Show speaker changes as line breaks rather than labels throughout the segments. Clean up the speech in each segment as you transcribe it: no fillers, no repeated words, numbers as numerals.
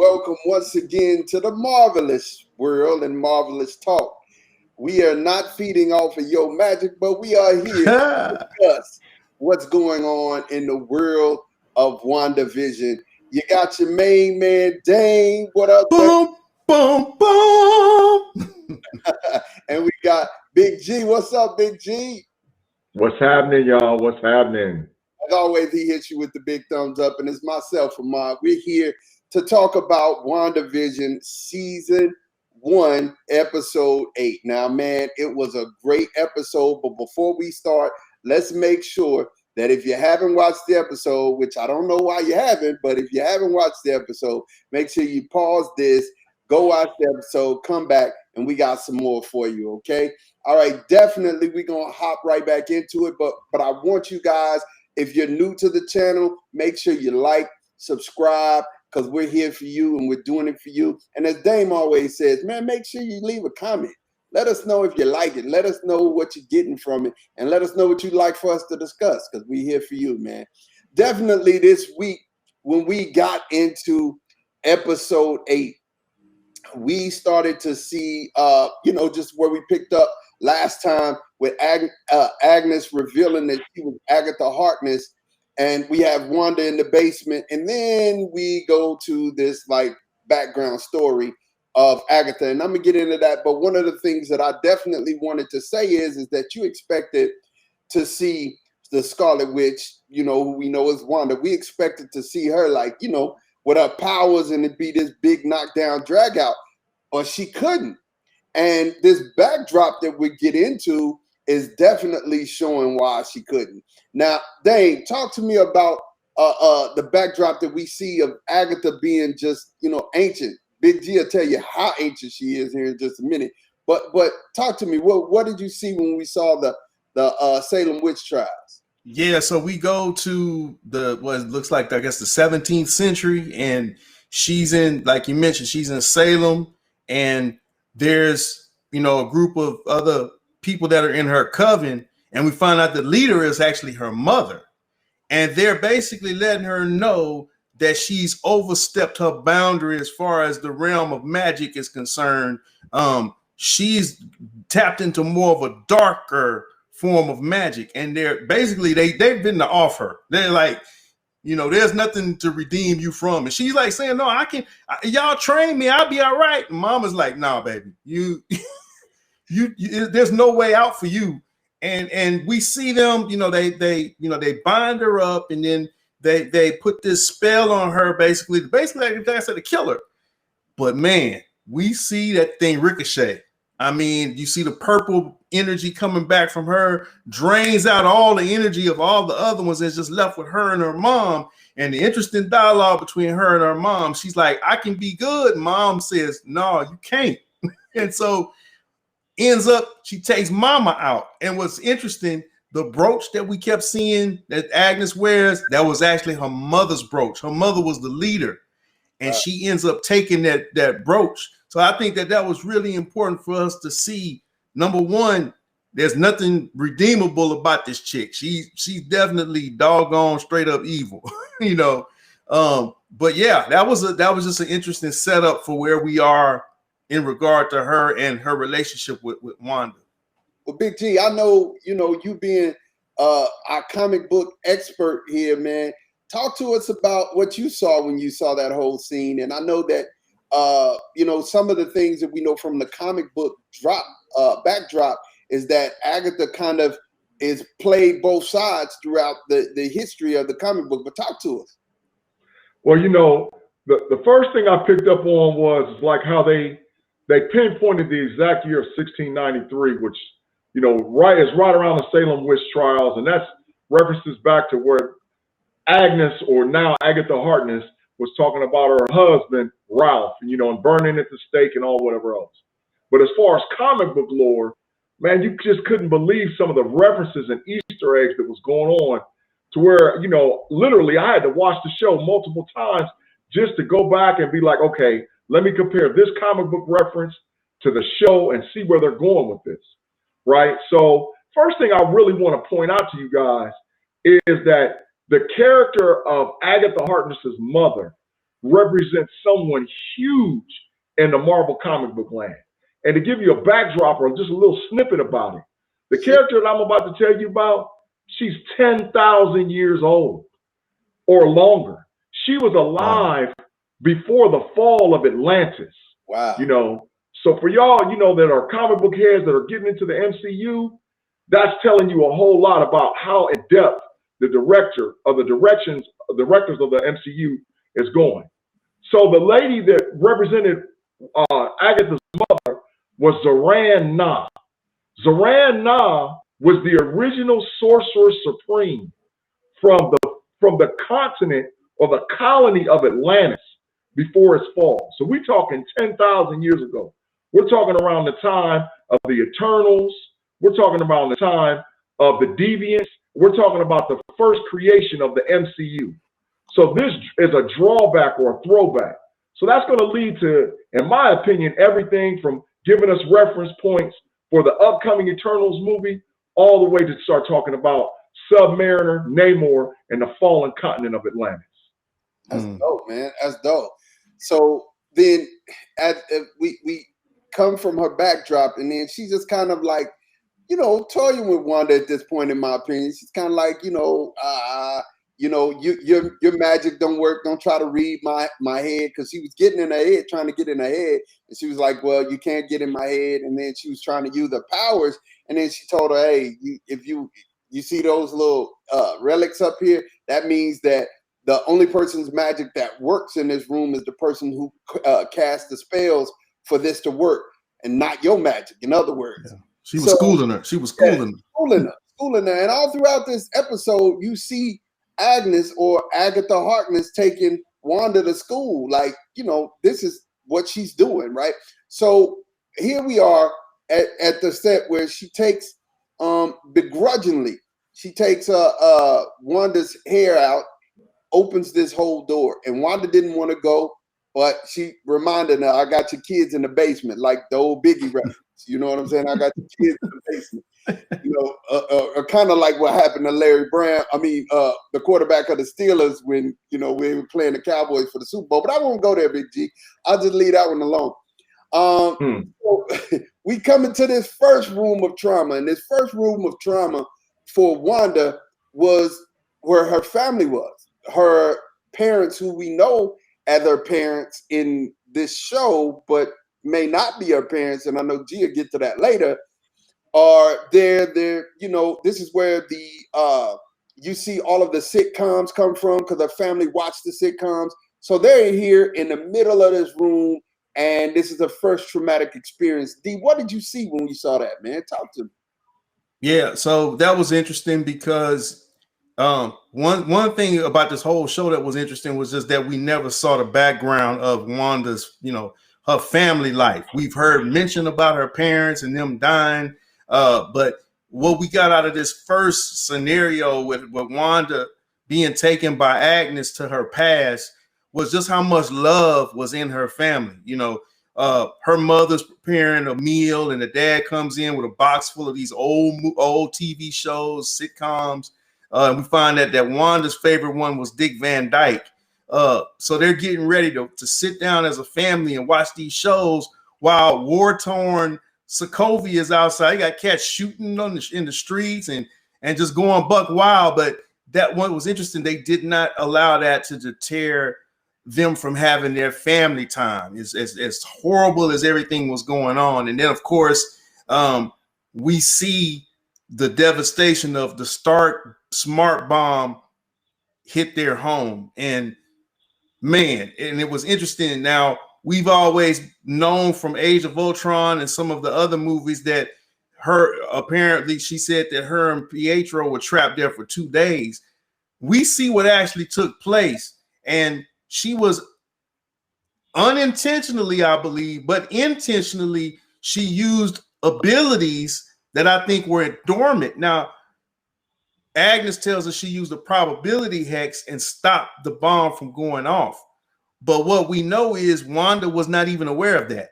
Welcome once again to the marvelous world and marvelous talk. We are not feeding off of your magic, but we are here to discuss what's going on in the world of WandaVision. You got your main man, Dane. What up, Dane?
Boom, boom, boom.
And we got Big G. What's up, Big G?
What's happening, y'all? What's happening?
As always, he hits you with the big thumbs up, and it's myself, Ahmad. We're here to talk about WandaVision Season 1, Episode 8. Now, man, it was a great episode, but before we start, let's make sure that if you haven't watched the episode, which I don't know why you haven't, but if you haven't watched the episode, make sure you pause this, go watch the episode, come back, and we got some more for you, okay? All right, definitely we're going to hop right back into it, but I want you guys, if you're new to the channel, make sure you like, subscribe, because we're here for you and we're doing it for you. And as Dame always says, man, make sure you leave a comment. Let us know if you like it. Let us know what you're getting from it. And let us know what you'd like for us to discuss, because we're here for you, man. Definitely this week, when we got into episode 8, we started to see, just where we picked up last time with Agnes revealing that she was Agatha Harkness, and we have Wanda in the basement, and then we go to this like background story of Agatha, and I'm gonna get into that. But one of the things that I definitely wanted to say is that you expected to see the Scarlet Witch, who we know as Wanda. We expected to see her with her powers and it be this big knockdown drag out, or she couldn't. And this backdrop that we get into is definitely showing why she couldn't. Now, Dane, talk to me about the backdrop that we see of Agatha being just, ancient. Big G will tell you how ancient she is here in just a minute. But talk to me. What did you see when we saw the Salem witch trials?
Yeah, so we go to what looks like, I guess, the 17th century, and she's in, like you mentioned, she's in Salem, and there's, a group of other people that are in her coven, and we find out the leader is actually her mother, and they're basically letting her know that she's overstepped her boundary as far as the realm of magic is concerned. She's tapped into more of a darker form of magic, and they're basically they've been to off her. They're like, there's nothing to redeem you from. And she's like saying, no, y'all train me, I'll be all right. And Mama's like, nah, baby, you there's no way out for you. And we see them, they bind her up, and then they put this spell on her, basically like I said, to kill her. But man, we see that thing ricochet. I mean, you see the purple energy coming back from her, drains out all the energy of all the other ones, that's just left with her and her mom. And the interesting dialogue between her and her mom, she's like, I can be good. Mom says, no, you can't. And so ends up, she takes Mama out. And what's interesting, the brooch that we kept seeing that Agnes wears, that was actually her mother's brooch. Her mother was the leader, and she ends up taking that brooch. So I think that was really important for us to see. Number one, there's nothing redeemable about this chick. She's definitely doggone straight up evil, But yeah, that was just an interesting setup for where we are in regard to her and her relationship with Wanda.
Well, Big G, I know, you being our comic book expert here, man. Talk to us about what you saw when you saw that whole scene. And I know that, some of the things that we know from the comic book backdrop is that Agatha kind of is played both sides throughout the history of the comic book. But talk to us.
Well, the first thing I picked up on was like how they pinpointed the exact year of 1693, which, is right around the Salem witch trials. And that's references back to where Agnes, or now Agatha Harkness, was talking about her husband, Ralph, and burning at the stake and all whatever else. But as far as comic book lore, man, you just couldn't believe some of the references and Easter eggs that was going on, to where, literally I had to watch the show multiple times just to go back and be like, okay, let me compare this comic book reference to the show and see where they're going with this, right? So first thing I really want to point out to you guys is that the character of Agatha Harkness's mother represents someone huge in the Marvel comic book land. And to give you a backdrop or just a little snippet about it, the character that I'm about to tell you about, she's 10,000 years old or longer. She was alive before the fall of Atlantis.
Wow.
You know, so for y'all, you know, that are comic book heads that are getting into the MCU, that's telling you a whole lot about how in depth the directors of the MCU is going. So the lady that represented Agatha's mother was Zoran Na. Zoran Na was the original Sorcerer Supreme from the continent or the colony of Atlantis before its fall. So we're talking 10,000 years ago. We're talking around the time of the Eternals. We're talking around the time of the Deviants. We're talking about the first creation of the MCU. So this is a drawback or a throwback. So that's going to lead to, in my opinion, everything from giving us reference points for the upcoming Eternals movie all the way to start talking about Submariner, Namor, and the fallen continent of Atlantis.
That's dope, man. That's dope. So then we come from her backdrop, and then she's just kind of like, you know, toying with Wanda at this point, in my opinion. She's kind of like, your magic don't work. Don't try to read my head, because she was getting in her head, trying to get in her head, and she was like, well, you can't get in my head. And then she was trying to use her powers, and then she told her, hey, if you see those little relics up here, that means that the only person's magic that works in this room is the person who casts the spells for this to work, and not your magic. In other words,
yeah. She was schooling her. She was schooling
her. And all throughout this episode, you see Agnes or Agatha Harkness taking Wanda to school. Like, you know, this is what she's doing, right? So here we are at the set where she takes, begrudgingly, she takes Wanda's hair out, opens this whole door, and Wanda didn't want to go, but she reminded her, I got your kids in the basement, like the old Biggie reference. You know what I'm saying? I got your kids in the basement. You know, kind of like what happened to Larry Brown. I mean, the quarterback of the Steelers when, you know, we were playing the Cowboys for the Super Bowl. But I won't go there, Big G. I'll just leave that one alone. So we come into this first room of trauma, and this first room of trauma for Wanda was where her family was. Her parents, who we know as her parents in this show, but may not be her parents, and I know Gia get to that later, are they're you know, this is where the you see all of the sitcoms come from, because her family watched the sitcoms. So they're here in the middle of this room, and this is the first traumatic experience. D, what did you see when you saw that, man? Talk to me.
Yeah, so that was interesting because one thing about this whole show that was interesting was just that we never saw the background of Wanda's, you know, her family life. We've heard mention about her parents and them dying, but what we got out of this first scenario with Wanda being taken by Agnes to her past was just how much love was in her family. You know, her mother's preparing a meal, and the dad comes in with a box full of these old TV shows, sitcoms. We find that Wanda's favorite one was Dick Van Dyke. So they're getting ready to sit down as a family and watch these shows while war-torn Sokovia is outside. You got cats shooting in the streets and just going buck wild. But that one was interesting. They did not allow that to deter them from having their family time. As horrible as everything was going on. And then, of course, we see the devastation of the Stark smart bomb hit their home. And man, and it was interesting. Now, we've always known from Age of Ultron and some of the other movies that she said that her and Pietro were trapped there for 2 days. We see what actually took place. And she was unintentionally, I believe, but intentionally, she used abilities that I think were dormant. Now, Agnes tells us she used a probability hex and stopped the bomb from going off. But what we know is Wanda was not even aware of that.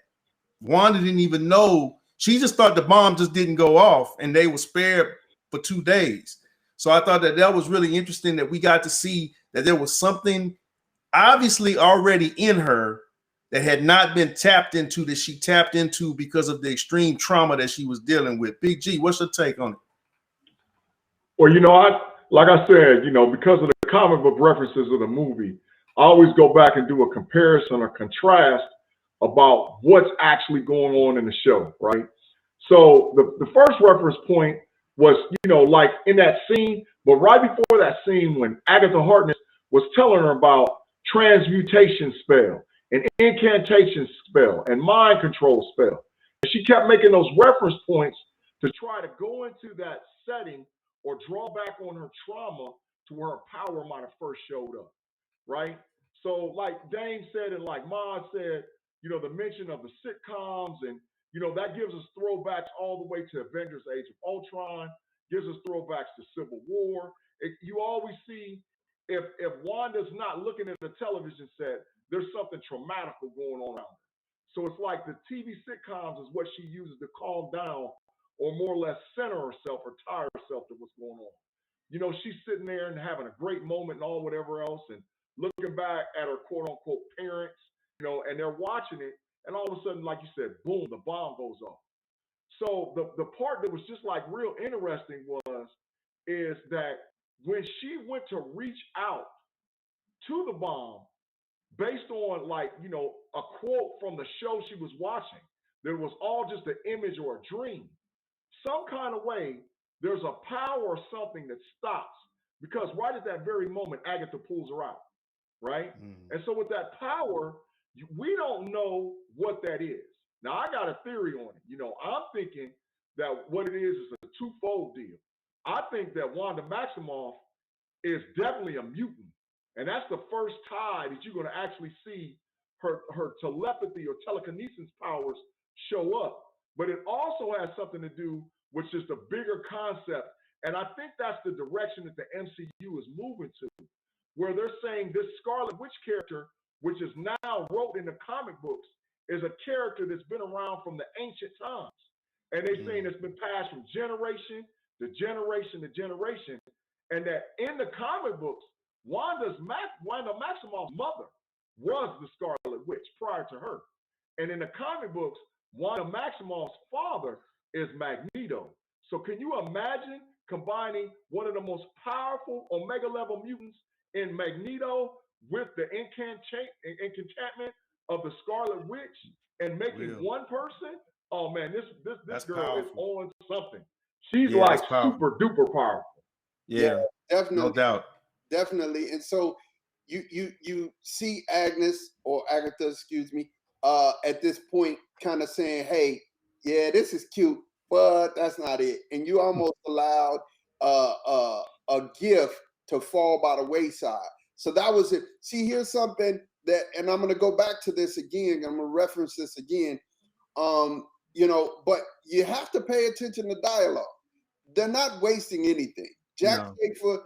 Wanda didn't even know. She just thought the bomb just didn't go off, and they were spared for 2 days. So I thought that was really interesting that we got to see that there was something obviously already in her that had not been tapped into, that she tapped into because of the extreme trauma that she was dealing with. Big G, what's your take on it?
Well, like I said, because of the comic book references of the movie, I always go back and do a comparison or contrast about what's actually going on in the show, right? So the first reference point was, like in that scene, but right before that scene when Agatha Harkness was telling her about transmutation spell, an incantation spell, and mind control spell. And she kept making those reference points to try to go into that setting or draw back on her trauma to where her power might have first showed up, right? So like Dame said and like Ma said, the mention of the sitcoms and, that gives us throwbacks all the way to Avengers Age of Ultron, gives us throwbacks to Civil War. You always see if Wanda's not looking at the television set, there's something traumatic going on around her. So it's like the TV sitcoms is what she uses to calm down or more or less center herself or tire herself to what's going on. She's sitting there and having a great moment and all whatever else and looking back at her quote unquote parents, and they're watching it. And all of a sudden, like you said, boom, the bomb goes off. So the part that was just like real interesting is that when she went to reach out to the bomb based on a quote from the show she was watching, that was all just an image or a dream. Some kind of way, there's a power or something that stops because right at that very moment, Agatha pulls her out, right? And so with that power, we don't know what that is. Now, I got a theory on it. I'm thinking that what it is a twofold deal. I think that Wanda Maximoff is definitely a mutant. And that's the first tie that you're going to actually see her telepathy or telekinesis powers show up. But it also has something to do with just a bigger concept. And I think that's the direction that the MCU is moving to, where they're saying this Scarlet Witch character, which is now wrote in the comic books, is a character that's been around from the ancient times. And they're saying it's been passed from generation to generation to generation. And that in the comic books, Wanda Maximoff's mother was the Scarlet Witch prior to her. And in the comic books, Wanda Maximoff's father is Magneto. So can you imagine combining one of the most powerful Omega level mutants in Magneto with the enchantment of the Scarlet Witch and making one person? Oh man, this girl powerful. Is on something. She's like super duper powerful.
Yeah,
definitely,
no doubt,
definitely. And so you see Agnes or Agatha, excuse me, at this point, kind of saying, "Hey, yeah, this is cute, but that's not it." And you almost allowed a gift to fall by the wayside. So that was it. See, here's something that, and I'm going to go back to this again. I'm going to reference this again. But you have to pay attention to dialogue. They're not wasting anything. Jack Schaefer,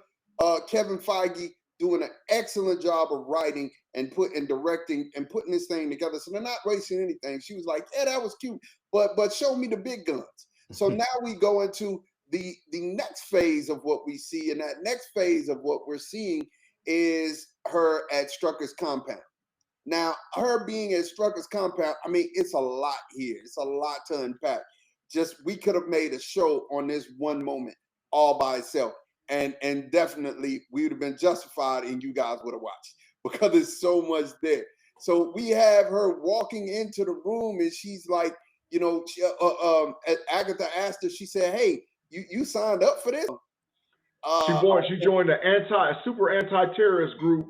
Kevin Feige doing an excellent job of writing and directing and putting this thing together. So they're not wasting anything. She was like, "Yeah, that was cute, but show me the big guns." So now we go into the next phase of what we see, and that next phase of what we're seeing is her at Strucker's compound. Now, her being at Strucker's compound, I mean, it's a lot here. It's a lot to unpack. Just we could have made a show on this one moment all by itself. And definitely we would have been justified and you guys would have watched because there's so much there. So we have her walking into the room and she's like, Agatha asked her, she said, "Hey, you signed up for this?"
She joined a super anti-terrorist group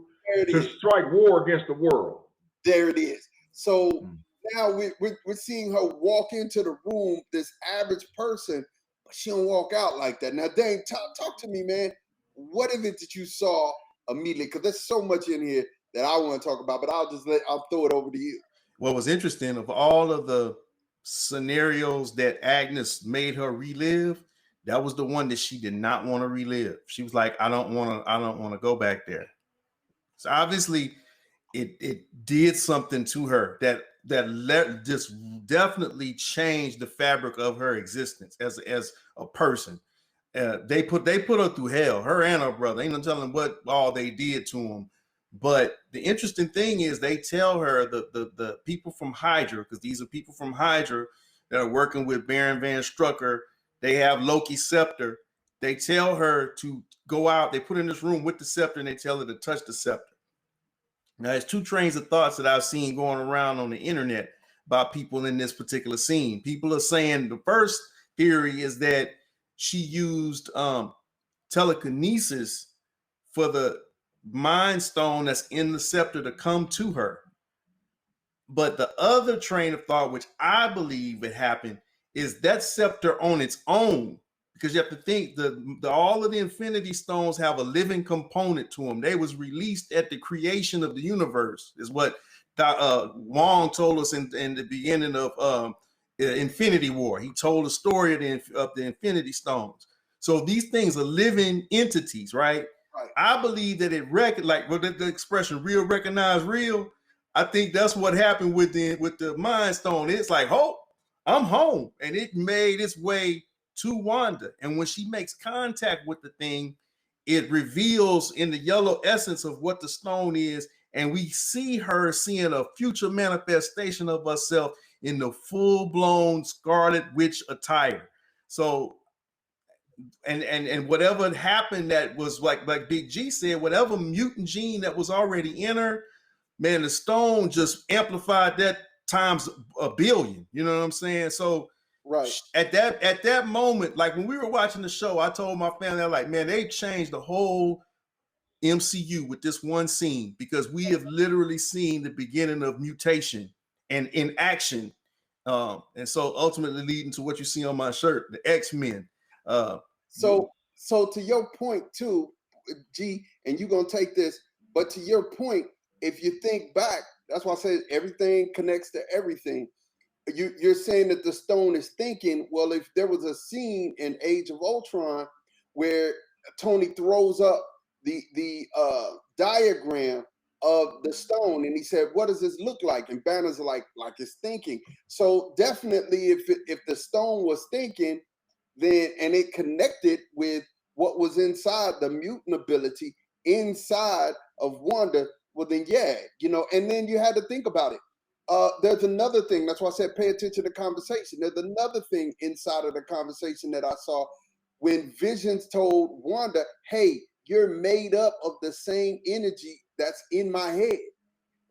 to strike war against the world.
There it is. So now we're seeing her walk into the room, this average person, but she don't walk out like that. Now, Dane, talk to me, man. What is it that you saw immediately? Because there's so much in here that I want to talk about, but I'll throw it over to you.
What was interesting of all of the scenarios that Agnes made her relive, that was the one that she did not want to relive. She was like, I don't want to go back there. So obviously it did something to her that just definitely changed the fabric of her existence as a person. They put her through hell, her and her brother. Ain't no telling what all they did to him. But the interesting thing is they tell her, the people from Hydra, because these are people from Hydra that are working with Baron Van Strucker. They have Loki's scepter. They tell her to go out. They put her in this room with the scepter and they tell her to touch the scepter. Now, there's two trains of thoughts that I've seen going around on the internet about people in this particular scene. People are saying the first theory is that she used telekinesis for the mind stone that's in the scepter to come to her. But the other train of thought, which I believe it happened, is that scepter on its own, because you have to think all of the Infinity Stones have a living component to them. They was released at the creation of the universe, is what Wong told us in the beginning of Infinity War. He told the story of the Infinity Stones. So these things are living entities, right?
Right.
I believe that it like with the expression "real recognize real." I think that's what happened with the Mind Stone. It's like, oh, I'm home, and it made its way to Wanda. And when she makes contact with the thing, it reveals in the yellow essence of what the stone is, and we see her seeing a future manifestation of herself in the full-blown Scarlet Witch attire. So. And whatever happened that was like Big G said, whatever mutant gene that was already in her, man, the stone just amplified that times a billion. You know what I'm saying? So
right
at that moment, like when we were watching the show, I told my family, I'm like, man, they changed the whole MCU with this one scene, because we have literally seen the beginning of mutation and in action. And so ultimately leading to what you see on my shirt, the X-Men.
So to your point too, G, and you're gonna take this, but to your point, if you think back, that's why I said everything connects to everything. You're saying that the stone is thinking, well, if there was a scene in Age of Ultron where Tony throws up the diagram of the stone, and he said, what does this look like? And Banner's like it's thinking. So definitely if the stone was thinking, then and it connected with what was inside the mutant ability inside of Wanda, well then yeah, and then you had to think about it. There's another thing, that's why I said pay attention to the conversation. There's another thing inside of the conversation that I saw when Visions told Wanda, hey, you're made up of the same energy that's in my head,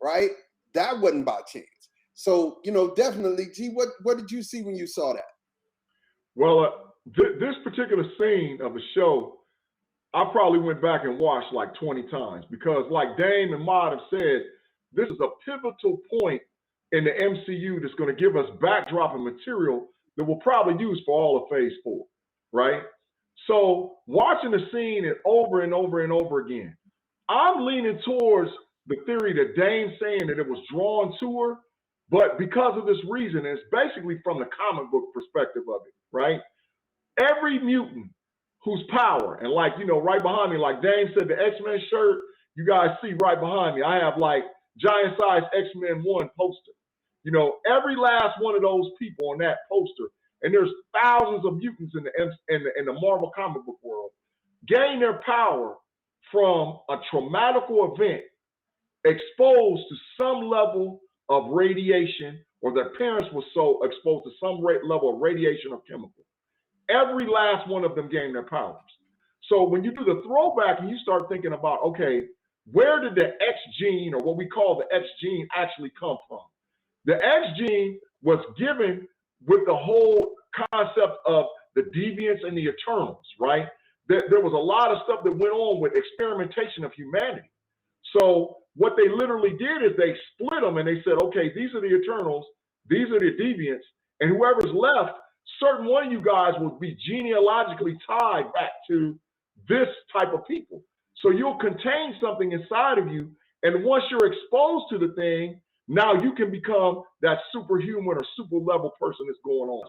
right? That wasn't by chance. So, definitely, G, what did you see when you saw that?
Well, this particular scene of the show, I probably went back and watched like 20 times, because like Dame and Mod have said, this is a pivotal point in the MCU that's going to give us backdrop and material that we'll probably use for all of Phase 4, right? So watching the scene and over and over and over again, I'm leaning towards the theory that Dame's saying that it was drawn to her, but because of this reason, and it's basically from the comic book perspective of it, right? Every mutant whose power, and like, right behind me, like Dame said, the X-Men shirt, you guys see right behind me, I have like giant size X-Men 1 poster. Every last one of those people on that poster, and there's thousands of mutants in the Marvel comic book world, gain their power from a traumatical event, exposed to some level of radiation, or their parents were so exposed to some level of radiation or chemical. Every last one of them gained their powers. So when you do the throwback and you start thinking about, okay, where did the X gene, or what we call the X gene, actually come from? The X gene was given with the whole concept of the deviants and the Eternals, right? There was a lot of stuff that went on with experimentation of humanity. So what they literally did is they split them and they said, okay, these are the Eternals, these are the deviants, and whoever's left, certain one of you guys will be genealogically tied back to this type of people. So you'll contain something inside of you, and once you're exposed to the thing, now you can become that superhuman or super level person that's going on.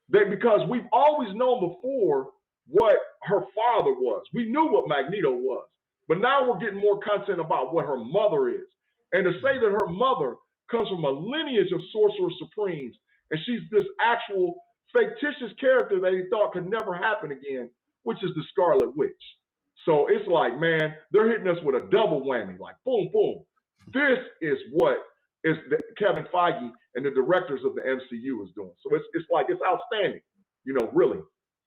Because we've always known before what her father was. We knew what Magneto was, but now we're getting more content about what her mother is. And to say that her mother comes from a lineage of sorcerer supremes, and she's this actual fictitious character that he thought could never happen again, which is the Scarlet Witch. So it's like, man, they're hitting us with a double whammy, like boom, boom. This is what is Kevin Feige and the directors of the MCU is doing. So it's like it's outstanding, really.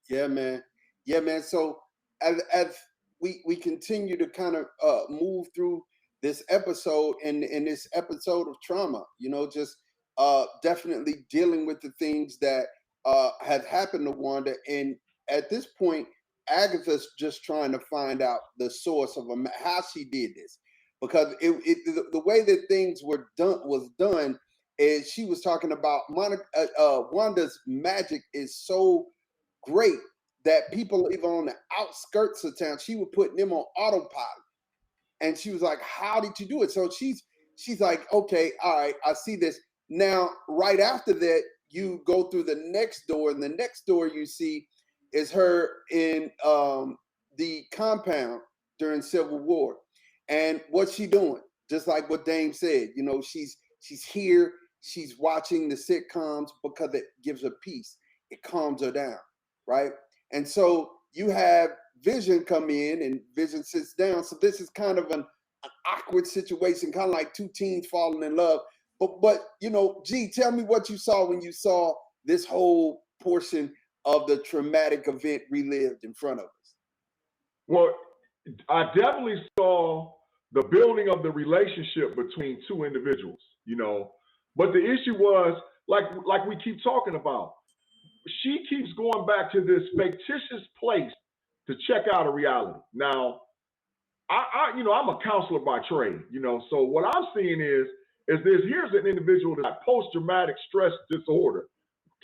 Yeah, man. Yeah, man. So as we continue to kind of move through this episode and in this episode of trauma, just definitely dealing with the things that have happened to Wanda. And at this point, Agatha's just trying to find out the source of how she did this, because the way that things was done is she was talking about Wanda's magic is so great that people even on the outskirts of town, she would put them on autopilot. And she was like, how did you do it? So she's like, okay, all right, I see this. Now, right after that, you go through the next door, and the next door you see is her in the compound during Civil War. And what's she doing? Just like what Dame said, she's here, she's watching the sitcoms because it gives her peace. It calms her down, right? And so you have Vision come in, and Vision sits down. So this is kind of an awkward situation, kind of like two teens falling in love. But G, tell me what you saw when you saw this whole portion of the traumatic event relived in front of us.
Well, I definitely saw the building of the relationship between two individuals, But the issue was, like we keep talking about, she keeps going back to this fictitious place to check out a reality. Now, I'm a counselor by trade, so what I'm seeing is here's an individual that has post-traumatic stress disorder,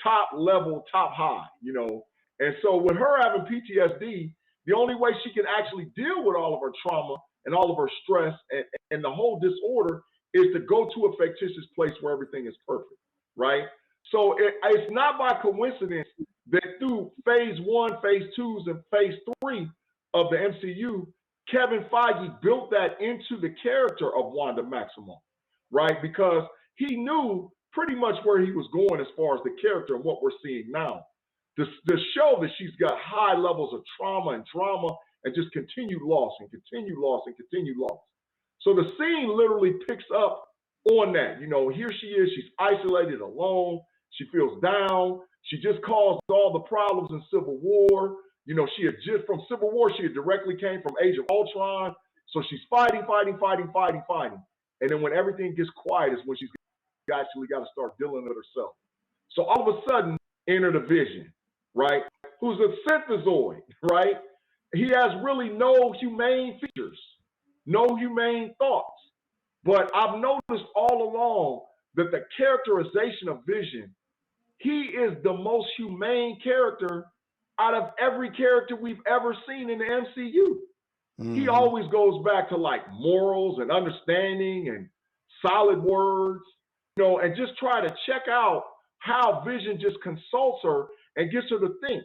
top level, top high, and so with her having PTSD, the only way she can actually deal with all of her trauma and all of her stress and the whole disorder is to go to a fictitious place where everything is perfect, right? So it's not by coincidence that through phase 1, phase 2s, and phase 3 of the MCU, Kevin Feige built that into the character of Wanda Maximoff, right? Because he knew pretty much where he was going as far as the character and what we're seeing now. To show that she's got high levels of trauma and drama and just continued loss and continued loss and continued loss. So the scene literally picks up on that. Here she is, she's isolated, alone. She feels down. She just caused all the problems in Civil War. She had just from Civil War, she had directly came from Age of Ultron. So she's fighting. And then when everything gets quiet is when she's actually got to start dealing with herself. So all of a sudden, enter the Vision, right? Who's a synthezoid, right? He has really no humane features, no humane thoughts. But I've noticed all along that the characterization of Vision, he is the most humane character out of every character we've ever seen in the MCU. Mm-hmm. He always goes back to like morals and understanding and solid words, and just try to check out how Vision just consults her and gets her to think.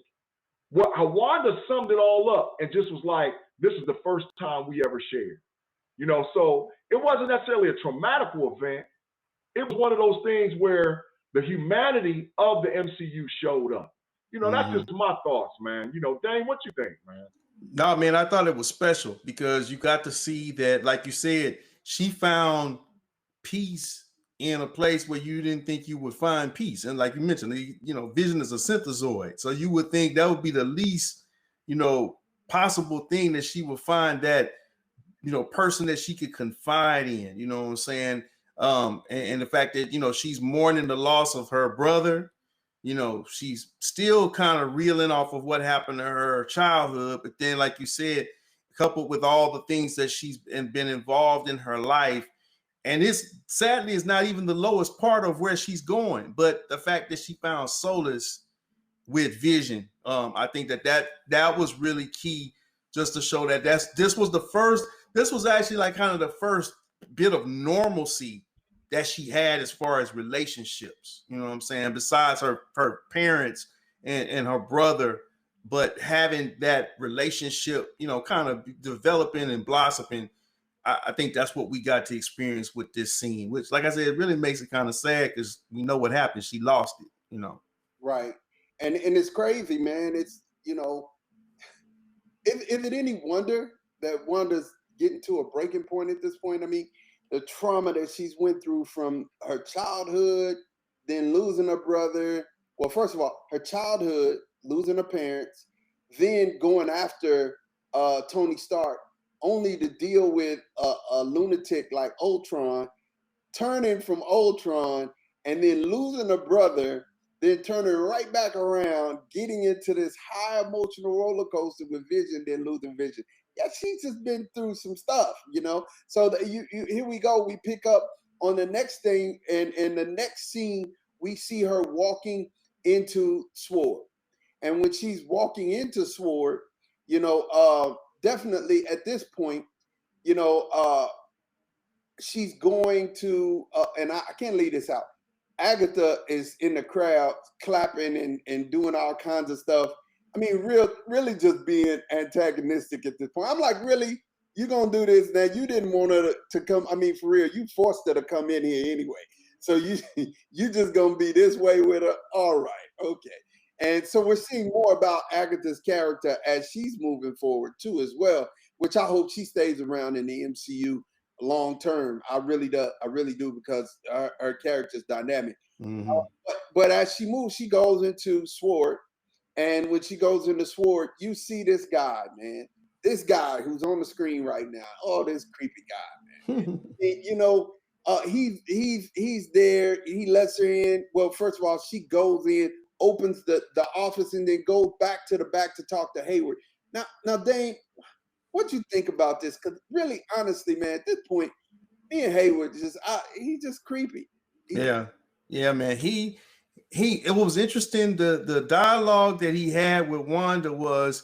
How Wanda summed it all up and just was like, this is the first time we ever shared. So it wasn't necessarily a traumatic event. It was one of those things where the humanity of the MCU showed up. That's just my thoughts, man. Dane, what you think, man?
No, man, I thought it was special because you got to see that, like you said, she found peace in a place where you didn't think you would find peace. And like you mentioned, Vision is a synthezoid. So you would think that would be the least, possible thing that she would find that, person that she could confide in, you know what I'm saying? And the fact that, she's mourning the loss of her brother, she's still kind of reeling off of what happened to her childhood. But then, like you said, coupled with all the things that she's been involved in her life, and it's sadly is not even the lowest part of where she's going, but the fact that she found solace with Vision, I think that was really key, just to show that this was actually like kind of the first bit of normalcy that she had as far as relationships, you know what I'm saying? Besides her parents and her brother, but having that relationship, kind of developing and blossoming. I think that's what we got to experience with this scene, which, like I said, it really makes it kind of sad because we know what happened. She lost it,
Right. And it's crazy, man. It's, Is it any wonder that Wanda's getting to a breaking point at this point? I mean, the trauma that she's went through from her childhood, then losing her brother. Well, first of all, her childhood, losing her parents, then going after Tony Stark, only to deal with a lunatic like Ultron, turning from Ultron, and then losing a brother, then turning right back around, getting into this high emotional roller coaster with Vision, then losing Vision. Yeah, she's just been through some stuff, you know. So here we go. We pick up on the next thing, and in the next scene, we see her walking into Sword, and when she's walking into Sword, you know, definitely at this point, you know, she's going to, and I can't leave this out. Agatha is in the crowd clapping and doing all kinds of stuff. I mean, really just being antagonistic at this point. I'm like, really? You gonna do this now? You didn't want her to come. I mean, for real, you forced her to come in here anyway. So you just gonna be this way with her? All right, okay. And so we're seeing more about Agatha's character as she's moving forward too, as well. Which I hope she stays around in the MCU long term. I really do, because her character's dynamic.
Mm-hmm.
But as she moves, she goes into Sword, and when she goes into Sword, you see this guy, man. This guy who's on the screen right now. Oh, this creepy guy, man. You know, he's there. He lets her in. Well, first of all, she goes in, opens the office, and then goes back to the back to talk to Hayward. Now, Dane, what you think about this? Because really, honestly, man, at this point, me and Hayward he's just creepy.
Yeah, man. It was interesting. The dialogue that he had with Wanda was,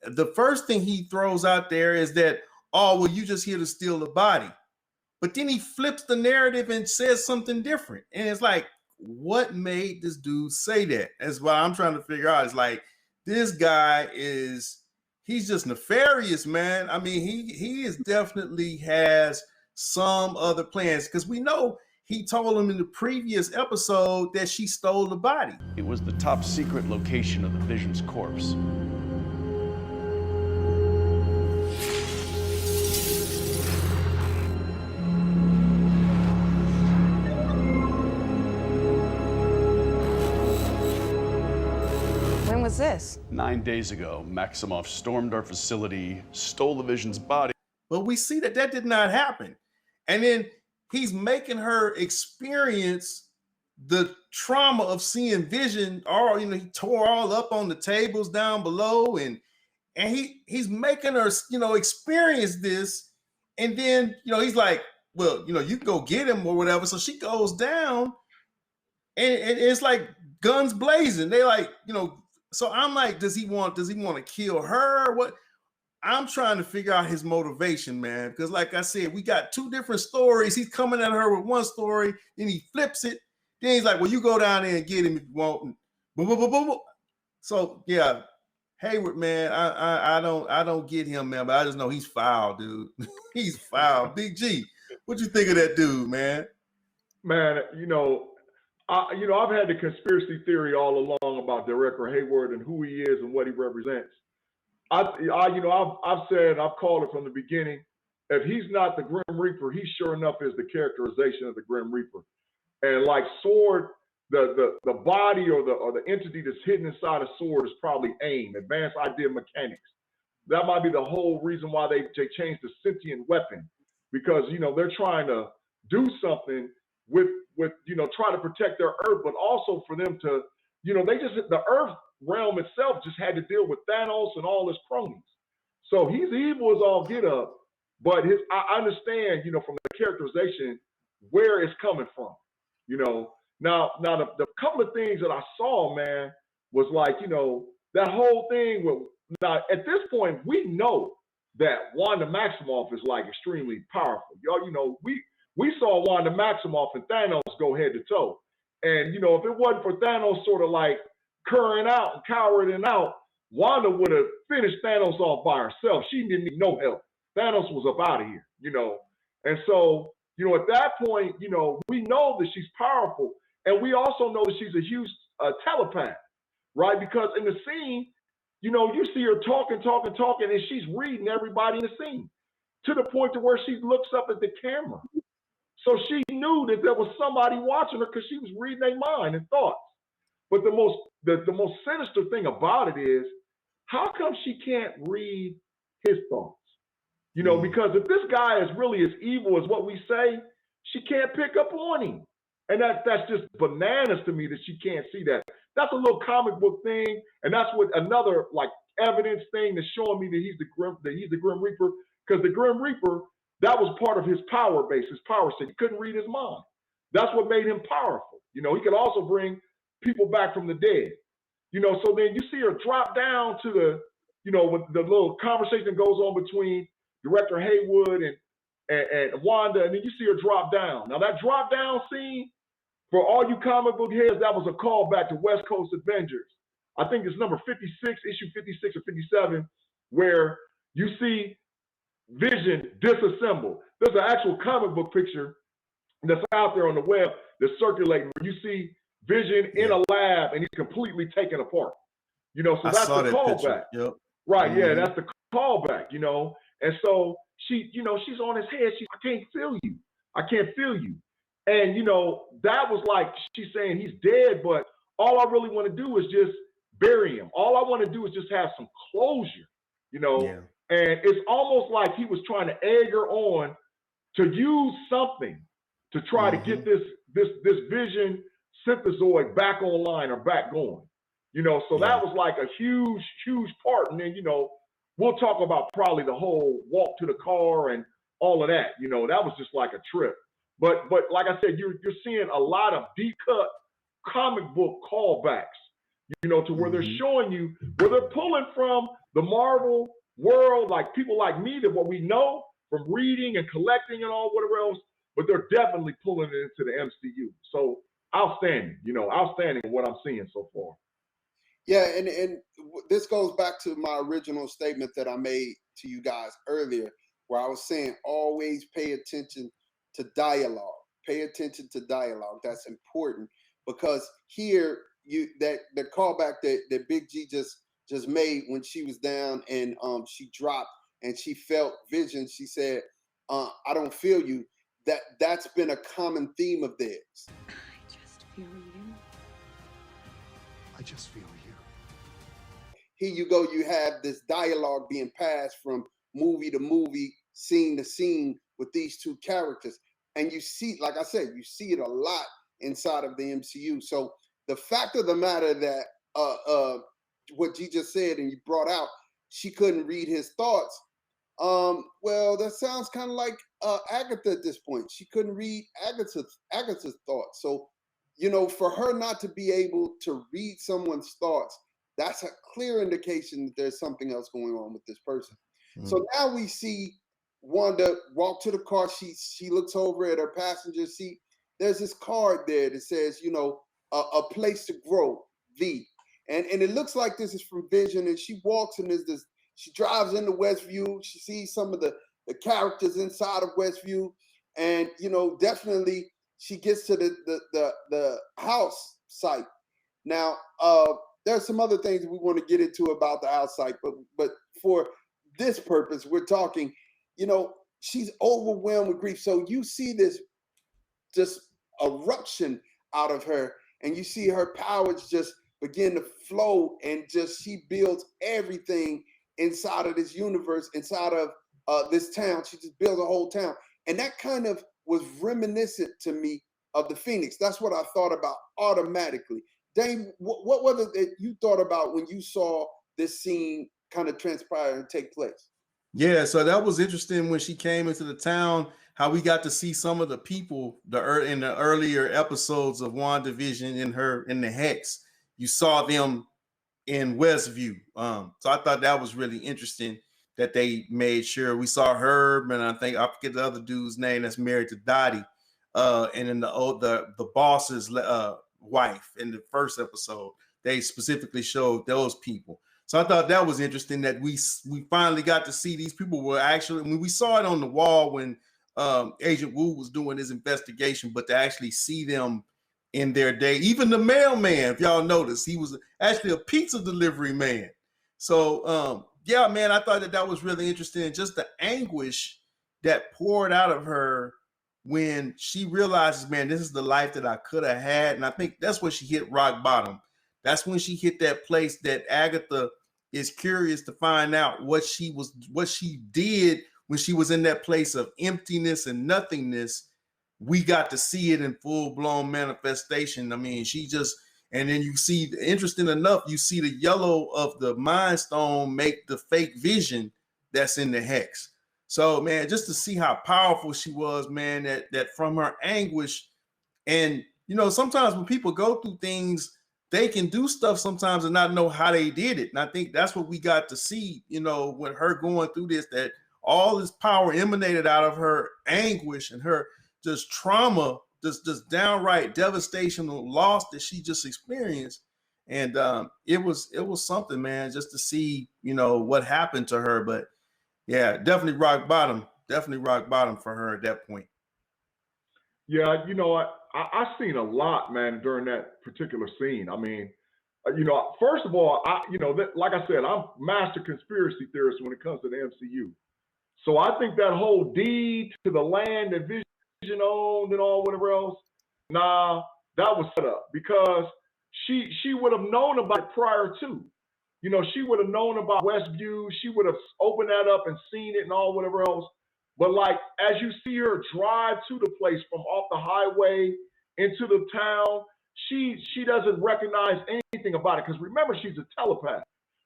the first thing he throws out there is that, oh, well, you just here to steal the body. But then he flips the narrative and says something different. And it's like, what made this dude say that? That's what I'm trying to figure out. It's like, this guy he's just nefarious, man. I mean, he is definitely has some other plans, because we know he told him in the previous episode that she stole the body.
It was the top secret location of the Vision's corpse.
When was this?
9 days ago, Maximoff stormed our facility, stole the Vision's body.
But we see that did not happen. And then he's making her experience the trauma of seeing Vision. Or, you know, he tore all up on the tables down below, and he's making her, you know, experience this. And then, you know, he's like, well, you know, you can go get him or whatever. So she goes down, and it's like guns blazing. They like, you know, so I'm like, does he want to kill her? What? I'm trying to figure out his motivation, man, because like I said, we got two different stories. He's coming at her with one story, then he flips it. Then he's like, well, you go down there and get him if you want. Boom, boom, boom, boom, boom. So yeah, Hayward, man, I don't get him, man, but I just know he's foul, dude. He's foul. Big G, what you think of that dude, man?
Man, I've had the conspiracy theory all along about Director Hayward and who he is and what he represents. I've said, I've called it from the beginning. If he's not the Grim Reaper, he sure enough is the characterization of the Grim Reaper. And like Sword, the body or the entity that's hidden inside a Sword is probably AIM, Advanced Idea Mechanics. That might be the whole reason why they changed the sentient weapon, because they're trying to do something with try to protect their Earth, but also for them to the Earth realm itself just had to deal with Thanos and all his cronies. So he's evil as all get up, but I understand, from the characterization where it's coming from. Now the couple of things that I saw, man, was like, that whole thing with, now at this point we know that Wanda Maximoff is like extremely powerful. Y'all, we saw Wanda Maximoff and Thanos go head to toe. And if it wasn't for Thanos sort of like curring out and cowering out, Wanda would have finished Thanos off by herself. She didn't need no help. Thanos was up out of here, And so, at that point, we know that she's powerful. And we also know that she's a huge telepath, right? Because in the scene, You know, you see her talking, and she's reading everybody in the scene to the point to where she looks up at the camera. So she knew that there was somebody watching her because she was reading their mind and thoughts. But the most sinister thing about it is, how come she can't read his thoughts? You know, because if this guy is really as evil as what we say, she can't pick up on him. And that's just bananas to me that she can't see that. That's a little comic book thing, and that's what another like evidence thing that's showing me that he's the Grim Reaper. Because the Grim Reaper, that was part of his power base, his power set. He couldn't read his mind. That's what made him powerful. You know, he could also bring people back from the dead. You know, so then you see her drop down to the, you know, with the little conversation goes on between Director Haywood and Wanda, and then you see her drop down. Now that drop down scene, for all you comic book heads, that was a callback to West Coast Avengers. I think it's number 56, issue 56 or 57, where you see Vision disassembled. There's an actual comic book picture that's out there on the web that's circulating where you see Vision in a lab and he's completely taken apart. You know, so that's the callback.
Yep.
Right, yeah, that's the callback, you know. And so she, you know, she's on his head. I can't feel you. I can't feel you. And, you know, that was like she's saying he's dead, but all I really want to do is just bury him. All I want to do is just have some closure, you know. Yeah. And it's almost like he was trying to egg her on to use something to try to get this Vision synthezoid back online or back going. You know, so that was like a huge part. And then, you know, we'll talk about probably the whole walk to the car and all of that. You know, that was just like a trip. But like I said, you're seeing a lot of deep cut comic book callbacks, you know, to where they're showing you where they're pulling from the Marvel world, like people like me, that what we know from reading and collecting and all whatever else, but they're definitely pulling it into the MCU. So outstanding, you know, outstanding what I'm seeing so far.
Yeah, and this goes back to my original statement that I made to you guys earlier, where I was saying always pay attention to dialogue. Pay attention to dialogue. That's important because here the callback that Big G just made when she was down and she dropped and she felt Vision. She said, "I don't feel you." That's been a common theme of theirs.
I just feel you.
I just feel you.
Here you go. You have this dialogue being passed from movie to movie, scene to scene with these two characters. And you see, like I said, you see it a lot inside of the MCU. So the fact of the matter that what G just said and you brought out, she couldn't read his thoughts. Well, that sounds kind of like Agatha at this point. She couldn't read Agatha's thoughts. So, you know, for her not to be able to read someone's thoughts, that's a clear indication that there's something else going on with this person. So now we see Wanda walk to the car. She looks over at her passenger seat. There's this card there that says, you know, a place to grow, and it looks like this is from Vision. And she walks and there's this. She drives into Westview. She sees some of the characters inside of Westview, and you know, definitely she gets to the house site. Now, there's some other things that we want to get into about the house site, but for this purpose, we're talking. You know, she's overwhelmed with grief. So you see this just eruption out of her, and you see her powers just begin to flow, and just she builds everything inside of this universe, inside of this town. She just builds a whole town. And that kind of was reminiscent to me of the Phoenix. That's what I thought about automatically. Dave, what was it that you thought about when you saw this scene kind of transpire and take place?
Yeah, so that was interesting when she came into the town, how we got to see some of the people in the earlier episodes of WandaVision in the Hex. You saw them in Westview. So I thought that was really interesting that they made sure we saw Herb, and I forget the other dude's name that's married to Dottie, and then the boss's wife in the first episode. They specifically showed those people. So I thought that was interesting that we finally got to see these people were actually. I mean, we saw it on the wall when Agent Wu was doing his investigation, but to actually see them in their day, even the mailman, if y'all notice, he was actually a pizza delivery man. So yeah, man, I thought that was really interesting. Just the anguish that poured out of her when she realizes, man, this is the life that I could have had. And I think that's when she hit rock bottom. That's when she hit that place that Agatha is curious to find out what she did when she was in that place of emptiness and nothingness. We got to see it in full-blown manifestation. I mean, and then you see, interesting enough, you see the yellow of the Mind Stone make the fake vision that's in the hex. So, man, just to see how powerful she was, man, that from her anguish. And, sometimes when people go through things, they can do stuff sometimes and not know how they did it. And I think that's what we got to see, with her going through this, that all this power emanated out of her anguish and her just trauma, just downright devastation or loss that she just experienced. And it was something, man, just to see, what happened to her. But yeah, definitely rock bottom for her at that point.
Yeah, I seen a lot, man, during that particular scene. I mean, first of all, like I said, I'm master conspiracy theorist when it comes to the MCU. So I think that whole deed to the land that Vision owned and all whatever else, nah, that was set up because she would have known about it prior to. She would have known about Westview. She would have opened that up and seen it and all whatever else. But like, as you see her drive to the place from off the highway into the town, she doesn't recognize anything about it. Because remember, she's a telepath,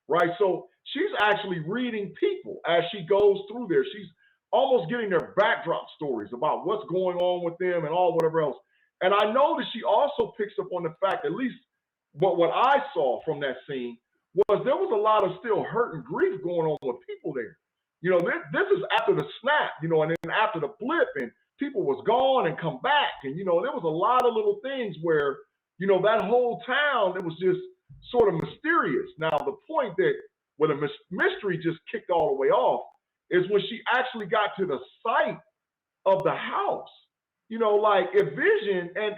right? So she's actually reading people as she goes through there. She's almost getting their backdrop stories about what's going on with them and all whatever else. And I know that she also picks up on the fact, at least what I saw from that scene, was there was a lot of still hurt and grief going on with people there. This is after the snap, and then after the blip, and people was gone and come back. And, there was a lot of little things where, that whole town, it was just sort of mysterious. Now, the point that where the mystery just kicked all the way off is when she actually got to the site of the house. Like if Vision, and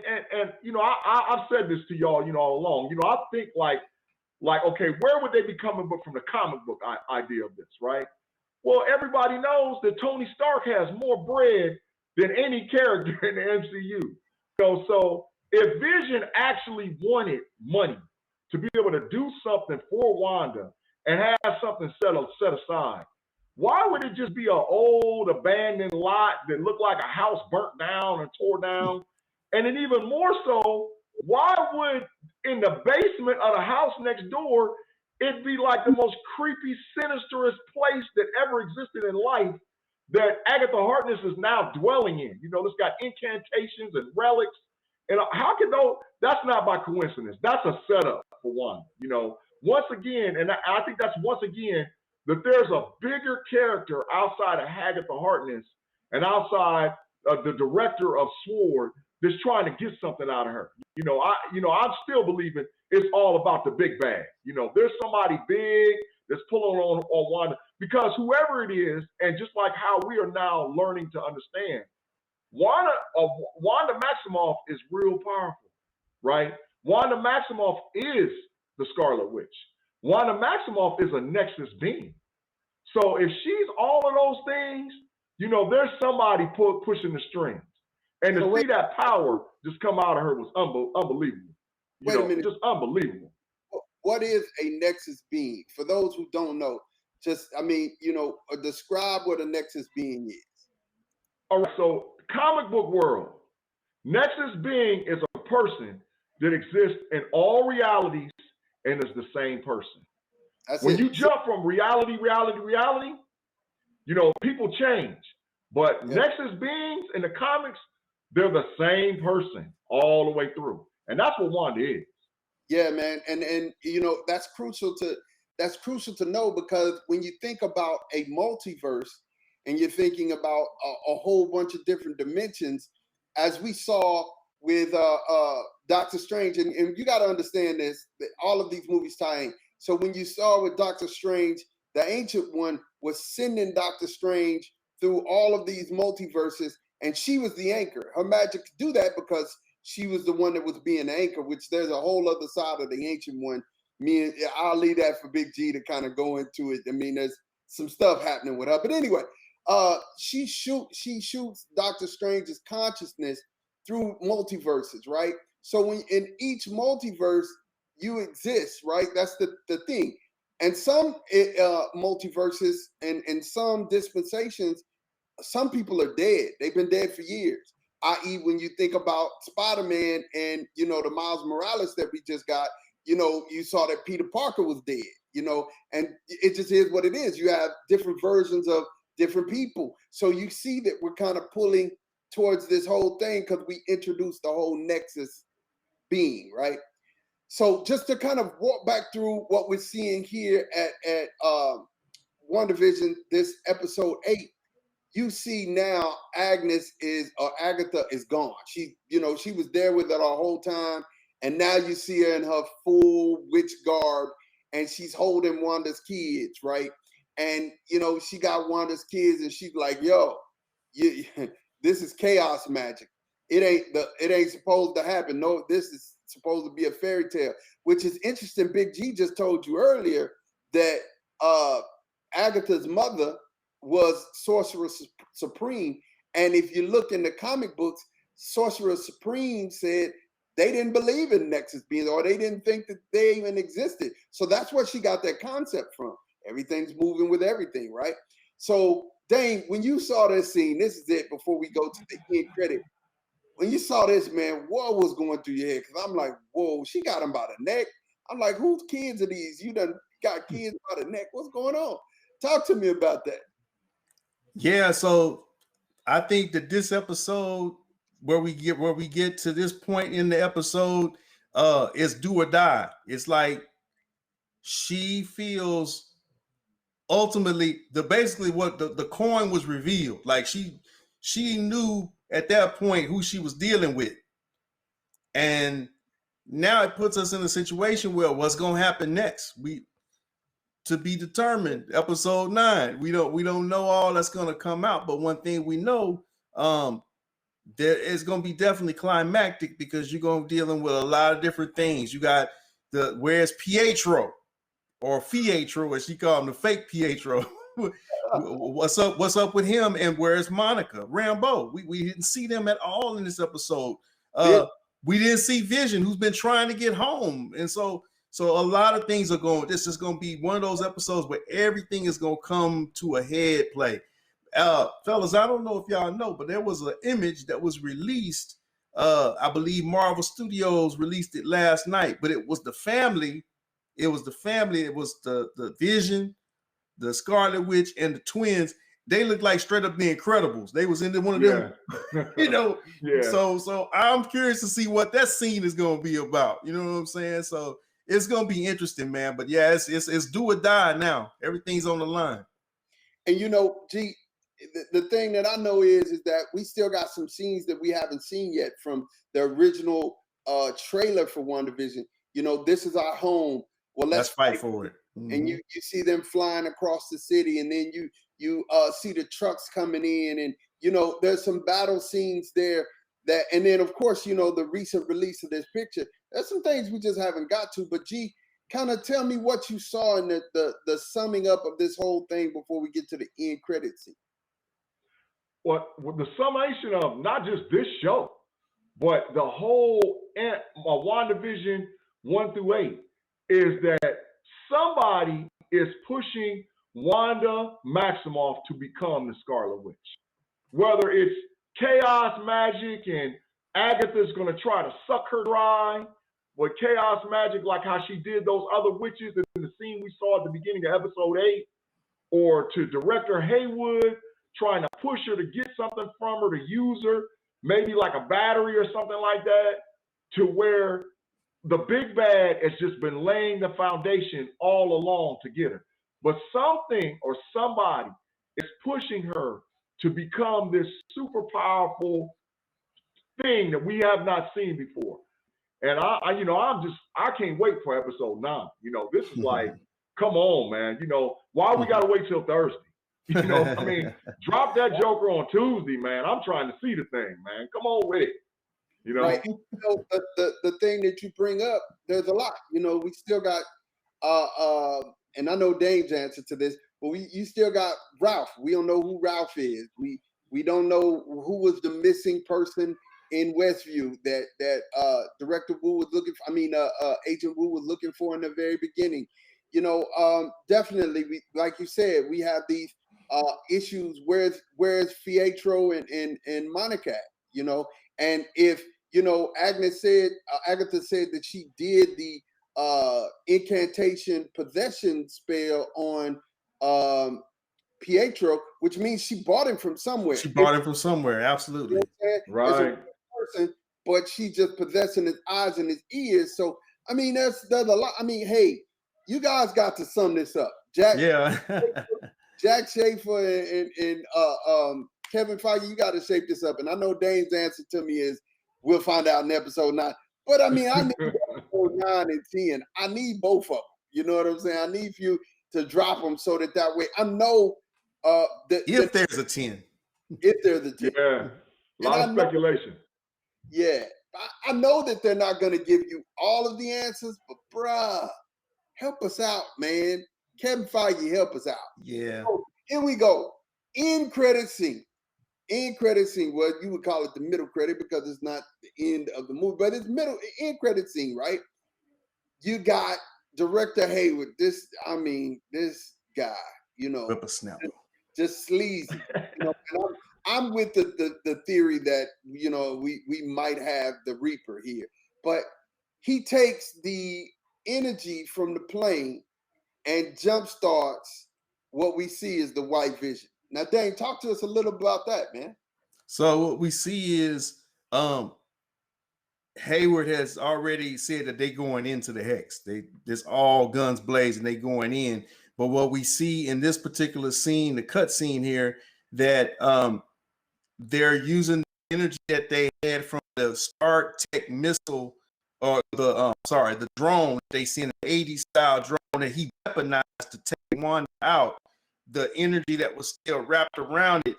I've said this to y'all, all along, I think like, okay, where would they be coming from the comic book idea of this, right? Well, everybody knows that Tony Stark has more bread than any character in the MCU. So if Vision actually wanted money to be able to do something for Wanda and have something set aside, why would it just be an old abandoned lot that looked like a house burnt down and tore down? And then even more so, why would in the basement of the house next door it'd be like the most creepy, sinisterous place that ever existed in life that Agatha Harkness is now dwelling in? It's got incantations and relics. And how can that's not by coincidence. That's a setup for one. Once again, and I think that's once again that there's a bigger character outside of Agatha Harkness and outside the director of SWORD that's trying to get something out of her. I'm still believing it's all about the big bag. There's somebody big that's pulling on Wanda, because whoever it is, and just like how we are now learning to understand, Wanda Maximoff is real powerful, right? Wanda Maximoff is the Scarlet Witch. Wanda Maximoff is a Nexus being. So if she's all of those things, there's somebody pushing the strings. And to see that power just come out of her was unbelievable.
Wait a minute.
Just unbelievable.
What is a Nexus being? For those who don't know, describe what a Nexus being is.
All right, so comic book world, Nexus being is a person that exists in all realities and is the same person. When you jump from reality, people change. But Nexus beings in the comics, they're the same person all the way through. And that's what Wanda is.
Yeah, man. And that's crucial to know, because when you think about a multiverse and you're thinking about a whole bunch of different dimensions, as we saw with Doctor Strange, and you got to understand this, that all of these movies tie in. So when you saw with Doctor Strange, the Ancient One was sending Doctor Strange through all of these multiverses, and she was the anchor. Her magic could do that because she was the one that was being the anchor, which there's a whole other side of the Ancient One I'll leave that for Big G to kind of go into it. I mean, there's some stuff happening with her. But anyway, she shoots Doctor Strange's consciousness through multiverses, right? So when in each multiverse you exist, right? That's the thing. And some multiverses and some dispensations, some people are dead. They've been dead for years. I.e., when you think about Spider-Man and, you know, the Miles Morales that we just got, you know, you saw that Peter Parker was dead, you know, and it just is what it is. You have different versions of different people. So you see that we're kind of pulling towards this whole thing because we introduced the whole Nexus being, right? So just to kind of walk back through what we're seeing here at WandaVision, this episode 8, you see now Agatha is gone. She, you know, she was there with it the whole time. And now you see her in her full witch garb and she's holding Wanda's kids, right? And, you know, she got Wanda's kids and she's like, yo, this is chaos magic. It ain't supposed to happen. No, this is supposed to be a fairy tale, which is interesting. Big G just told you earlier that Agatha's mother was Sorcerer Supreme. And if you look in the comic books, Sorcerer Supreme said they didn't believe in Nexus beings, or they didn't think that they even existed. So that's where she got that concept from. Everything's moving with everything, right? So, Dane, when you saw this scene, this is it before we go to the end credit. When you saw this, man, what was going through your head? Because I'm like, whoa, she got him by the neck. I'm like, whose kids are these? You done got kids by the neck. What's going on? Talk to me about that.
Yeah, so I think that this episode, where we get to this point in the episode, is do or die. It's like she feels ultimately basically what the coin was revealed. Like she knew at that point who she was dealing with, and now it puts us in a situation where what's going to happen next, to be determined. Episode 9, we don't know all that's going to come out, but one thing we know, there is going to be definitely climactic, because you're going to be dealing with a lot of different things. You got where's Pietro, or Fietro, as she called him, the fake Pietro. What's up with him? And where's Monica Rambeau? We didn't see them at all in this episode. We didn't see Vision, who's been trying to get home. And so a lot of things are going. This is going to be one of those episodes where everything is going to come to a head play. Fellas, I don't know if y'all know, but there was an image that was released. I believe Marvel Studios released it last night, but it was the family. It was the Vision, the Scarlet Witch, and the twins. They look like straight up the Incredibles. They was in one of them, you know. Yeah. So I'm curious to see what that scene is going to be about. You know what I'm saying? So it's going to be interesting, man. But yeah, it's do or die now. Everything's on the line.
And you know, G, the thing that I know is that we still got some scenes that we haven't seen yet from the original trailer for WandaVision. You know, this is our home. Well, let's
fight for it. Mm-hmm.
And you see them flying across the city, and then you see the trucks coming in, and you know there's some battle scenes there. And then of course, you know, the recent release of this picture. There's some things we just haven't got to. But G, kind of tell me what you saw in the summing up of this whole thing before we get to the end credit scene.
Well, the summation of not just this show, but the whole WandaVision 1 through 8 is that somebody is pushing Wanda Maximoff to become the Scarlet Witch. Whether it's chaos magic and Agatha's going to try to suck her dry, but chaos magic like how she did those other witches in the scene we saw at the beginning of episode 8, or to Director Haywood trying to push her to get something from her, to use her, maybe like a battery or something like that, to where the big bad has just been laying the foundation all along to get her. But something or somebody is pushing her to become this super powerful thing that we have not seen before. And I can't wait for episode 9. You know, this is like, come on, man. You know, why we gotta wait till Thursday? You know, I mean, drop that Joker on Tuesday, man. I'm trying to see the thing, man. Come on with it. You know,
right. You know, the thing that you bring up, there's a lot. You know, we still got and I know Dame's answer to this, but you still got Ralph. We don't know who Ralph is. We don't know who was the missing person in Westview that Director Wu was looking for. I mean, Agent Wu was looking for in the very beginning. Definitely, like you said, we have these issues. Where's Pietro and Monica? And if Agatha said that she did the incantation possession spell on Pietro, which means she bought him from somewhere.
She bought him from somewhere, absolutely.
Right.
Person, but she just possessing his eyes and his ears. So I mean, that's a lot. I mean, hey, you guys got to sum this up. Jack Schaefer and Kevin Feige, you got to shape this up. And I know Dane's answer to me is we'll find out in episode 9. But I mean, I need episode 9 and 10. I need both of them. You know what I'm saying? I need you to drop them so that way I know
if there's a 10.
If there's a 10.
Yeah. A lot of speculation.
Yeah. I know that they're not going to give you all of the answers, but bruh, help us out, man. Kevin Feige, help us out.
Yeah.
So here we go. End credit scene. Well, you would call it the middle credit because it's not the end of the movie, but it's end credit scene, right? You got Director Hayward. This guy,
Whippersnapper.
just sleazy. And I'm with the theory that we might have the Reaper here, but he takes the energy from the plane and jumpstarts what we see is the White Vision. Now, Dane, talk to us a little about that, man.
So what we see is Hayward has already said that they're going into the hex. There's all guns blazing, they going in. But what we see in this particular scene, the cut scene here, that they're using the energy that they had from the Star Tech missile, or the drone they seen, an 80s style drone that he weaponized to take Wanda out. The energy that was still wrapped around it,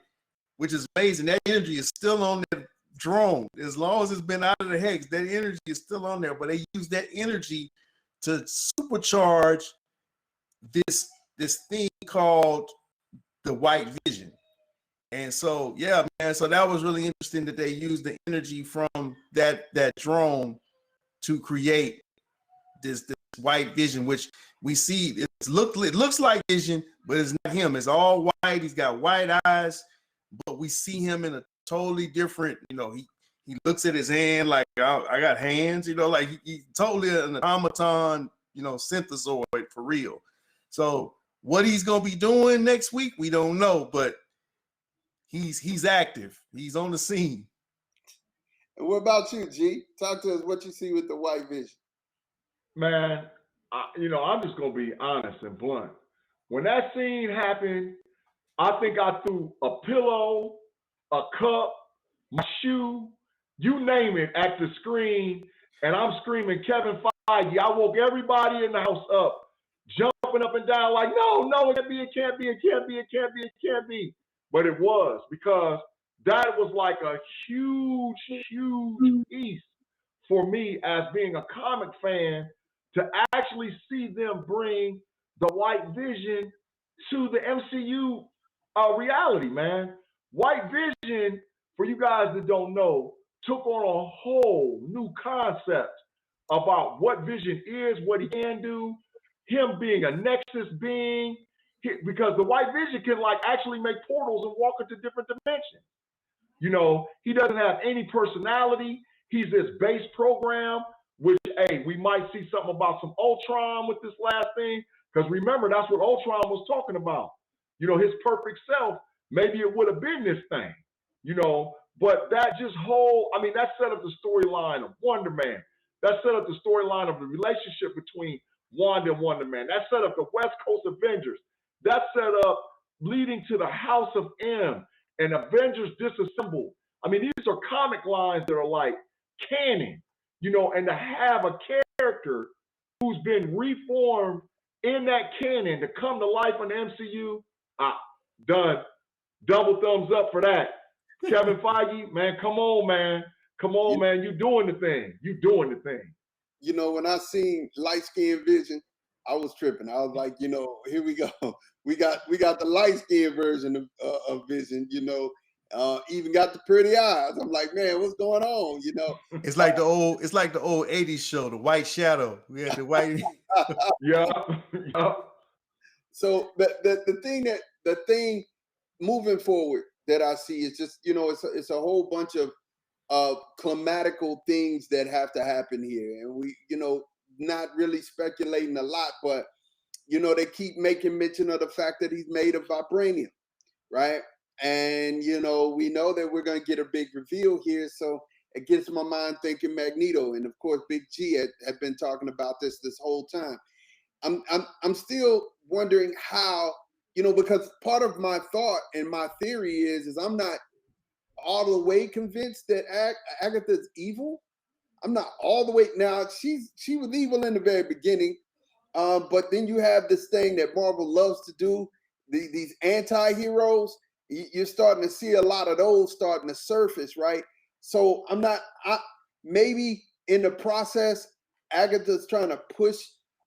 which is amazing. That energy is still on that drone. As long as it's been out of the hex, that energy is still on there. But they use that energy to supercharge this thing called the White Vision. And so, yeah, man. So that was really interesting that they used the energy from that drone to create this White Vision, which we see it looks like Vision, but it's not him. It's all white. He's got white eyes, but we see him in a totally different. He looks at his hand like I got hands. Like he's totally an automaton. Synthezoid for real. So what he's gonna be doing next week, we don't know, but he's active. He's on the scene.
And what about you, G? Talk to us what you see with the White Vision.
Man, I'm just going to be honest and blunt. When that scene happened, I think I threw a pillow, a cup, my shoe, you name it, at the screen, and I'm screaming, Kevin Feige. I woke everybody in the house up, jumping up and down like, no, it can't be. But it was, because that was like a huge piece for me as being a comic fan to actually see them bring the White Vision to the MCU reality, man. White Vision, for you guys that don't know, took on a whole new concept about what Vision is, what he can do, him being a Nexus being, because the White Vision can actually make portals and walk into different dimensions. He doesn't have any personality. He's this base program, which, hey, we might see something about some Ultron with this last thing, because remember, that's what Ultron was talking about. His perfect self, maybe it would have been this thing, but that that set up the storyline of Wonder Man. That set up the storyline of the relationship between Wanda and Wonder Man. That set up the West Coast Avengers. That set up leading to the House of M and Avengers Disassembled. These are comic lines that are like canon, and to have a character who's been reformed in that canon to come to life in the MCU, done. Double thumbs up for that. Kevin Feige, man, come on, man. You doing the thing.
When I seen light-skinned Vision, I was tripping. I was like, here we go. We got the light skinned version of Vision. Even got the pretty eyes. I'm like, man, what's going on?
It's like the old 80s show, The White Shadow. We had the white.
Yeah. Yeah.
So the thing moving forward that I see is just it's a whole bunch of climatical things that have to happen here, and we not really speculating a lot, but they keep making mention of the fact that he's made of vibranium, right? And we know that we're going to get a big reveal here, so it gets my mind thinking Magneto, and of course Big G had been talking about this whole time. I'm still wondering how, because part of my thought and my theory is I'm not all the way convinced that Agatha's evil. I'm not all the way. Now she was evil in the very beginning, but then you have this thing that Marvel loves to do. These anti-heroes. You're starting to see a lot of those starting to surface, right? So maybe in the process, Agatha's trying to push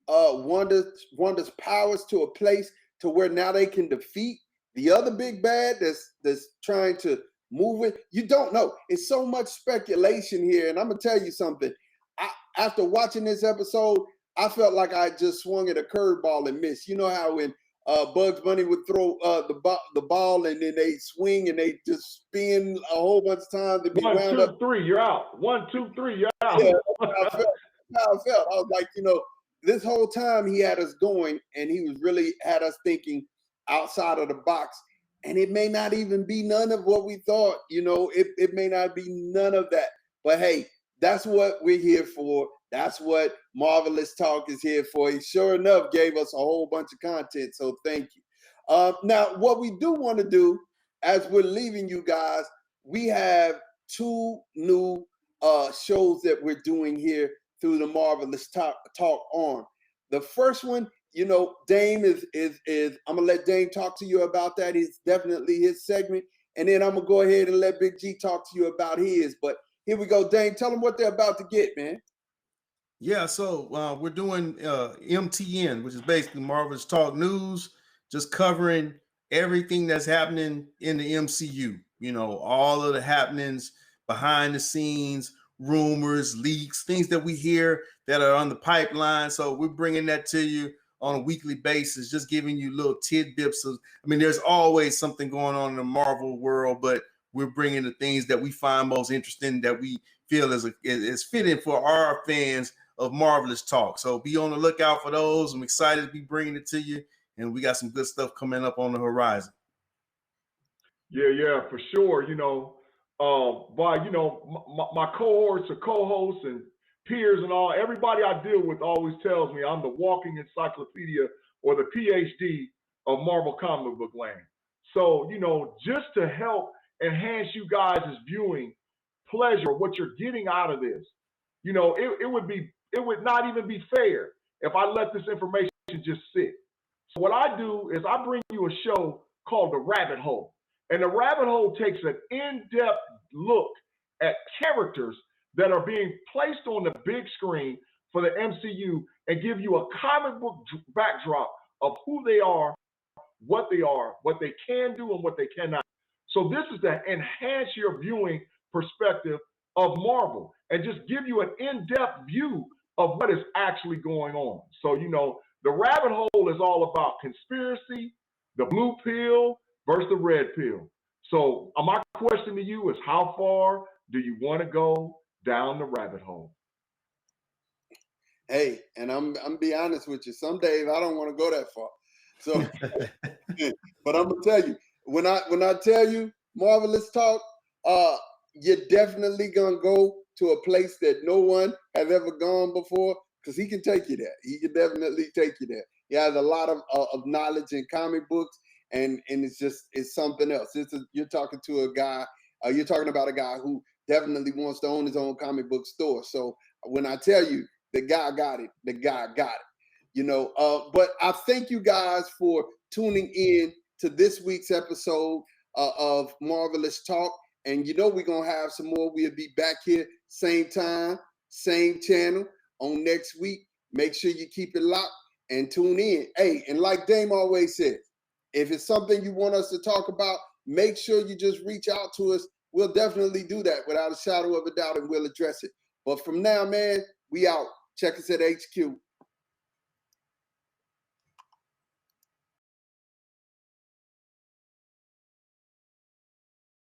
Wanda's powers to a place to where now they can defeat the other big bad that's trying to move it. You don't know. It's so much speculation here, and I'm gonna tell you something. After watching this episode, I felt like I just swung at a curveball and missed. You know how when Bugs Bunny would throw the ball and then they swing and they just spin a whole bunch of times to be
One,
wound
two,
up.
three, you're out. 1, 2, 3, you're out.
Yeah, that's how I felt. I was like, this whole time he had us going, and he was really had us thinking outside of the box. And it may not even be none of what we thought, it may not be none of that. But hey, that's what we're here for. That's what Marvelous Talk is here for. He sure enough gave us a whole bunch of content. So thank you. Now, what we do want to do as we're leaving you guys, we have 2 new shows that we're doing here through the Marvelous Talk arm. The first one, Dame is I'm gonna let Dame talk to you about that. It's definitely his segment, and then I'm gonna go ahead and let Big G talk to you about his. But here we go, Dame. Tell them what they're about to get, man.
Yeah, so we're doing MTN, which is basically Marvelous Talk News, just covering everything that's happening in the MCU. All of the happenings behind the scenes, rumors, leaks, things that we hear that are on the pipeline. So we're bringing that to you on a weekly basis, just giving you little tidbits of, there's always something going on in the Marvel world, but we're bringing the things that we find most interesting, that we feel is fitting for our fans of Marvelous Talk. So be on the lookout for those. I'm excited to be bringing it to you, and we got some good stuff coming up on the horizon.
Yeah, for sure. My cohorts or co-hosts and peers and all, everybody I deal with always tells me I'm the walking encyclopedia or the PhD of Marvel comic book land. So, just to help enhance you guys' viewing pleasure, what you're getting out of this, it would not even be fair if I let this information just sit. So what I do is I bring you a show called The Rabbit Hole. And The Rabbit Hole takes an in-depth look at characters that are being placed on the big screen for the MCU and give you a comic book backdrop of who they are, what they can do, and what they cannot. So this is to enhance your viewing perspective of Marvel and just give you an in-depth view of what is actually going on. So, the Rabbit Hole is all about conspiracy, the blue pill versus the red pill. So my question to you is, how far do you want to go down the rabbit hole?
Hey, and I'm be honest with you. Some days I don't want to go that far. So, but I'm gonna tell you, when I tell you Marvelous Talk, you're definitely gonna go to a place that no one has ever gone before, because he can take you there. He can definitely take you there. He has a lot of knowledge in comic books, and it's something else. You're talking to a guy. You're talking about a guy who definitely wants to own his own comic book store. So when I tell you the guy got it, the guy got it. But I thank you guys for tuning in to this week's episode of Marvelous Talk. And we're going to have some more. We'll be back here, same time, same channel on next week. Make sure you keep it locked. and tune in. Hey, and like Dame always says, if it's something you want us to talk about, make sure you just reach out to us. We'll definitely do that without a shadow of a doubt, and we'll address it. But from now, man, we out. Check us at HQ.